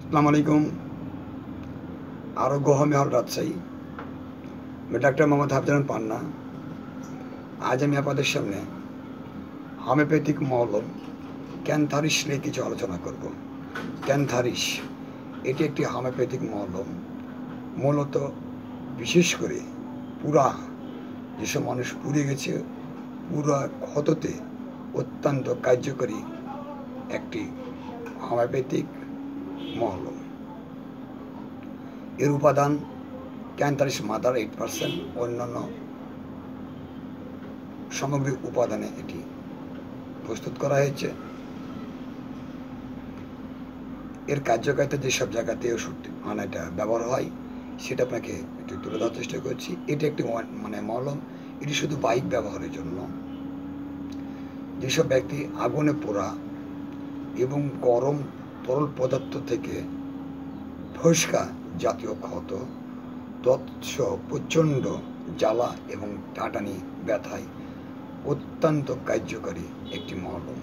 আসসালামু আলাইকুম। আরোগ্য হোমিও হল রাজশাহী। আমি ডাক্তার মোহাম্মদ হাফিজুর পান্না। আজ আমি আপনাদের সামনে হোমিওপ্যাথিক মলম ক্যান্থারিস নিয়ে কিছু আলোচনা করব। ক্যান্থারিস এটি একটি হোমিওপ্যাথিক মলম। মূলত বিশেষ করে পুরা যেসব মানুষ পুড়ে গেছে, পুরা ক্ষততে অত্যন্ত কার্যকরী একটি হোমিওপ্যাথিক মলম। এর উপাদান ক্যান্থারিস মাদার 8%, অন্যান্য সামগ্রিক উপাদানে এটি প্রস্তুত করা হয়েছে। এর কার্যকারিতা যেসব জায়গাতে ওষুধ এটা ব্যবহার হয় সেটা আপনাকে একটু তুলে ধরার চেষ্টা করছি। এটি একটি মলম। এটি শুধু বাইক ব্যবহারের জন্য। যেসব ব্যক্তি আগুনে পোড়া এবং গরম তরল পদার্থ থেকে ফসকা জাতীয় ক্ষত, তৎসহ প্রচণ্ড জ্বালা এবং টাটানি ব্যথায় অত্যন্ত কার্যকারী একটি মলম।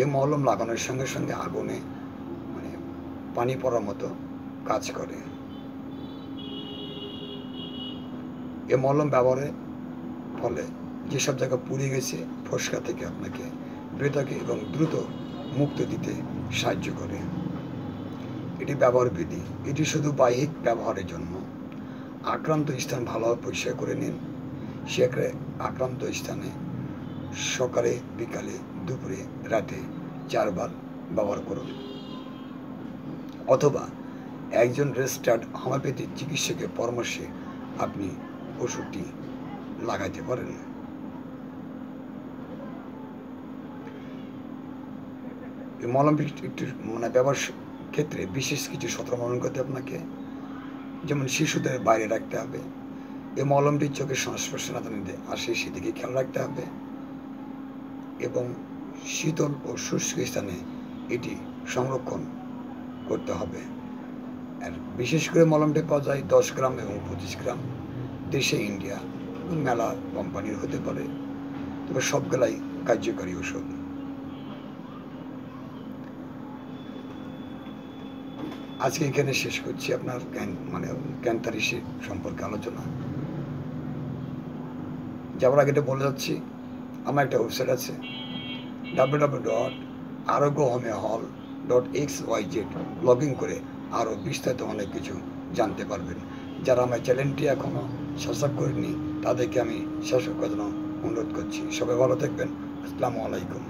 এ মলম লাগানোর সঙ্গে সঙ্গে আগুনে পানি পড়ার মতো কাজ করে। এ মলম ব্যবহারের ফলে যেসব জায়গা পুড়ে গেছে ফসকা থেকে আপনাকে বেতাকে এবং দ্রুত মুক্তি দিতে সাহায্য করে। এটি ব্যবহার বিধি। এটি শুধু বাহ্যিক ব্যবহারের জন্য। আক্রান্ত স্থান ভালোভাবে পরিষ্কার করে নিন। সেখানে আক্রান্ত স্থানে সকালে, বিকালে, দুপুরে, রাতে 4 বার ব্যবহার করুন। অথবা একজন রেজিস্টার্ড হোমিওপ্যাথি চিকিৎসকের পরামর্শে আপনি ওষুধটি লাগাইতে পারেন। এই মলমটি একটু ব্যবহার ক্ষেত্রে বিশেষ কিছু সতর্ক করতে আপনাকে, যেমন শিশুদের বাইরে রাখতে হবে। এই মলমটি চোখের সংস্পর্শ না নিতে আসে সেদিকে খেয়াল রাখতে হবে এবং শীতল ও শুষ্ক স্থানে এটি সংরক্ষণ করতে হবে। আর বিশেষ করে মলমটি পাওয়া যায় 10 গ্রাম এবং 25 গ্রাম। দেশে, ইন্ডিয়া এবং মেলা কোম্পানির হতে পারে, তবে সবগুলাই কার্যকারী ওষুধ। আজকে এখানে শেষ করছি আপনার ক্যান্থারিসের সম্পর্কে আলোচনা। যাওয়ার আগে বলে যাচ্ছি, আমার একটা ওয়েবসাইট আছে www.aroghohomeohall.xyz। লগ ইন করে আরও বিস্তারিত অনেক কিছু জানতে পারবেন। যারা আমার চ্যানেলটি এখনও সাবস্ক্রাইব করেননি তাদেরকে আমি সাবস্ক্রাইব করার জন্য অনুরোধ করছি। সবাই ভালো থাকবেন। আসসালামু আলাইকুম।